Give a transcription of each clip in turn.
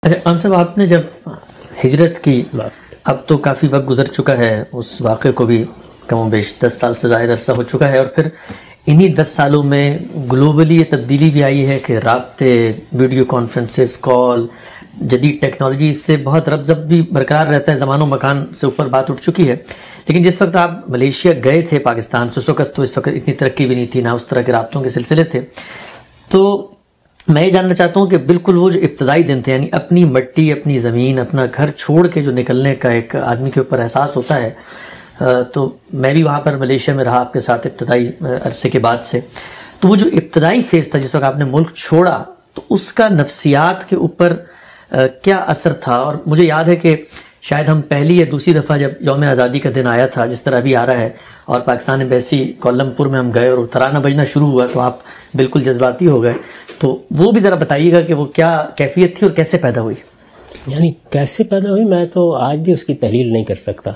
اچھا عام صاحب، آپ نے جب ہجرت کی، اب تو کافی وقت گزر چکا ہے اس واقعے کو بھی، کم و بیش 10 سال سے زائد عرصہ ہو چکا ہے، اور پھر انہی 10 سالوں میں گلوبلی یہ تبدیلی بھی آئی ہے کہ رابطے، ویڈیو کانفرنسز، کال، جدید ٹیکنالوجی، اس سے بہت ربط بھی برقرار رہتا ہے، زمان و مکان سے اوپر بات اٹھ چکی ہے۔ لیکن جس وقت آپ ملیشیا گئے تھے پاکستان سے، اس وقت اتنی ترقی بھی نہیں تھی، نہ اس طرح کے رابطوں کے سلسلے تھے۔ تو میں یہ جاننا چاہتا ہوں کہ بالکل وہ جو ابتدائی دن تھے، یعنی اپنی مٹی، اپنی زمین، اپنا گھر چھوڑ کے جو نکلنے کا ایک آدمی کے اوپر احساس ہوتا ہے، تو میں بھی وہاں پر ملیشیا میں رہا آپ کے ساتھ ابتدائی عرصے کے بعد سے، تو وہ جو ابتدائی فیز تھا جس وقت آپ نے ملک چھوڑا، تو اس کا نفسیات کے اوپر کیا اثر تھا؟ اور مجھے یاد ہے کہ شاید ہم پہلی یا دوسری دفعہ جب یوم آزادی کا دن آیا تھا، جس طرح ابھی آ رہا ہے، اور پاکستان ایمبیسی کوالالمپور میں ہم گئے اور ترانہ بجنا شروع ہوا، تو آپ بالکل جذباتی ہو گئے، تو وہ بھی ذرا بتائیے گا کہ وہ کیا کیفیت تھی اور کیسے پیدا ہوئی؟ یعنی کیسے پیدا ہوئی، میں تو آج بھی اس کی تحلیل نہیں کر سکتا۔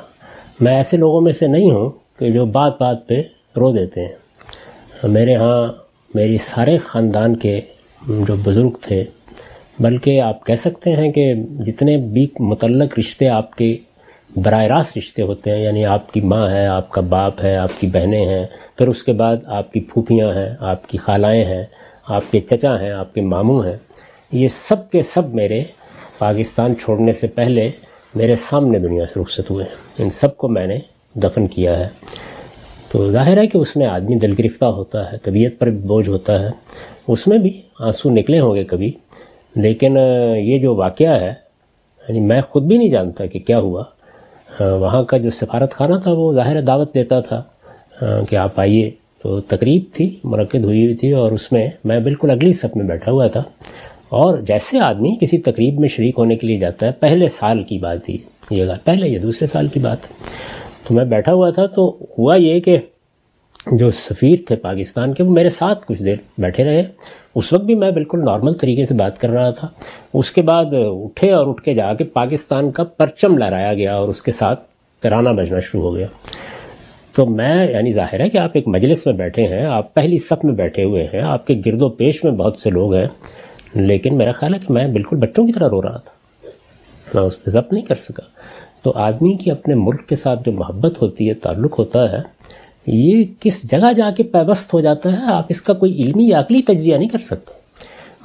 میں ایسے لوگوں میں سے نہیں ہوں کہ جو بات بات پہ رو دیتے ہیں۔ میرے ہاں میری سارے خاندان کے جو بزرگ تھے، بلکہ آپ کہہ سکتے ہیں کہ جتنے بھی متعلق رشتے آپ کے براہ راست رشتے ہوتے ہیں، یعنی آپ کی ماں ہے، آپ کا باپ ہے، آپ کی بہنیں ہیں، پھر اس کے بعد آپ کی پھوپھیاں ہیں، آپ کی خالائیں ہیں، آپ کے چچا ہیں، آپ کے ماموں ہیں، یہ سب کے سب میرے پاکستان چھوڑنے سے پہلے میرے سامنے دنیا سے رخصت ہوئے ہیں۔ ان سب کو میں نے دفن کیا ہے۔ تو ظاہر ہے کہ اس میں آدمی دل گرفتہ ہوتا ہے، طبیعت پر بھی بوجھ ہوتا ہے، اس میں بھی آنسو نکلے ہوں گے کبھی، لیکن یہ جو واقعہ ہے، یعنی میں خود بھی نہیں جانتا کہ کیا ہوا۔ وہاں کا جو سفارت خانہ تھا وہ ظاہر دعوت دیتا تھا کہ آپ آئیے، تو تقریب تھی، منعقد ہوئی ہوئی تھی، اور اس میں میں بالکل اگلی صف میں بیٹھا ہوا تھا، اور جیسے آدمی کسی تقریب میں شریک ہونے کے لیے جاتا ہے، پہلے سال کی بات تھی یہ، پہلے یا دوسرے سال کی بات، تو میں بیٹھا ہوا تھا، تو ہوا یہ کہ جو سفیر تھے پاکستان کے، وہ میرے ساتھ کچھ دیر بیٹھے رہے۔ اس وقت بھی میں بالکل نارمل طریقے سے بات کر رہا تھا۔ اس کے بعد اٹھے اور اٹھ کے جا کے پاکستان کا پرچم لہرایا گیا، اور اس کے ساتھ ترانہ بجنا شروع ہو گیا۔ تو میں، یعنی ظاہر ہے کہ آپ ایک مجلس میں بیٹھے ہیں، آپ پہلی صف میں بیٹھے ہوئے ہیں، آپ کے گرد و پیش میں بہت سے لوگ ہیں، لیکن میرا خیال ہے کہ میں بالکل بچوں کی طرح رو رہا تھا، میں اس پہ ضبط نہیں کر سکا۔ تو آدمی کی اپنے ملک کے ساتھ جو محبت ہوتی ہے، تعلق ہوتا ہے، یہ کس جگہ جا کے پیوست ہو جاتا ہے، آپ اس کا کوئی علمی یا عقلی تجزیہ نہیں کر سکتے۔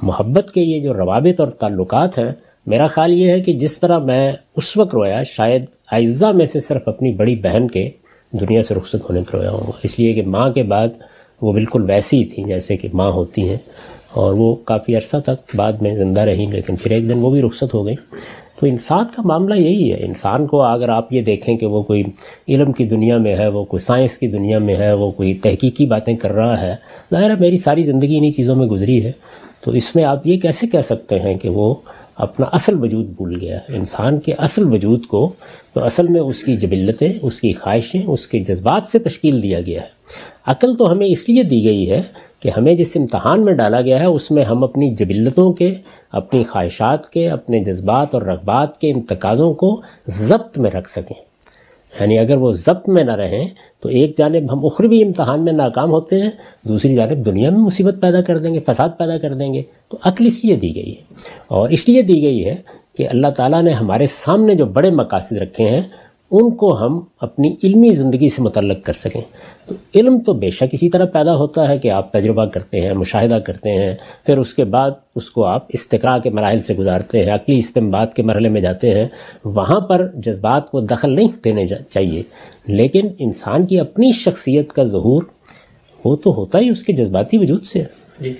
محبت کے یہ جو روابط اور تعلقات ہیں، میرا خیال یہ ہے کہ جس طرح میں اس وقت رویا، شاید اعزہ میں سے صرف اپنی بڑی بہن کے دنیا سے رخصت ہونے پر رویا ہوں گا، اس لیے کہ ماں کے بعد وہ بالکل ویسی ہی تھیں جیسے کہ ماں ہوتی ہیں، اور وہ کافی عرصہ تک بعد میں زندہ رہیں، لیکن پھر ایک دن وہ بھی رخصت ہو گئی۔ تو انسان کا معاملہ یہی ہے، انسان کو اگر آپ یہ دیکھیں کہ وہ کوئی علم کی دنیا میں ہے، وہ کوئی سائنس کی دنیا میں ہے، وہ کوئی تحقیقی باتیں کر رہا ہے، ظاہر ہے میری ساری زندگی انہی چیزوں میں گزری ہے، تو اس میں آپ یہ کیسے کہہ سکتے ہیں کہ وہ اپنا اصل وجود بھول گیا ہے؟ انسان کے اصل وجود کو تو اصل میں اس کی جبلتیں، اس کی خواہشیں، اس کے جذبات سے تشکیل دیا گیا ہے۔ عقل تو ہمیں اس لیے دی گئی ہے کہ ہمیں جس امتحان میں ڈالا گیا ہے، اس میں ہم اپنی جبلتوں کے، اپنی خواہشات کے، اپنے جذبات اور رغبات کے ان تقاضوں کو ضبط میں رکھ سکیں۔ یعنی اگر وہ ضبط میں نہ رہیں تو ایک جانب ہم اخروی امتحان میں ناکام ہوتے ہیں، دوسری جانب دنیا میں مصیبت پیدا کر دیں گے، فساد پیدا کر دیں گے۔ تو عقل اس لیے دی گئی ہے، اور اس لیے دی گئی ہے کہ اللہ تعالیٰ نے ہمارے سامنے جو بڑے مقاصد رکھے ہیں، ان کو ہم اپنی علمی زندگی سے متعلق کر سکیں۔ تو علم تو بے شک اسی طرح پیدا ہوتا ہے کہ آپ تجربہ کرتے ہیں، مشاہدہ کرتے ہیں، پھر اس کے بعد اس کو آپ استقراء کے مراحل سے گزارتے ہیں، عقلی استنباط کے مرحلے میں جاتے ہیں، وہاں پر جذبات کو دخل نہیں دینے چاہیے، لیکن انسان کی اپنی شخصیت کا ظہور وہ تو ہوتا ہی اس کے جذباتی وجود سے ہے۔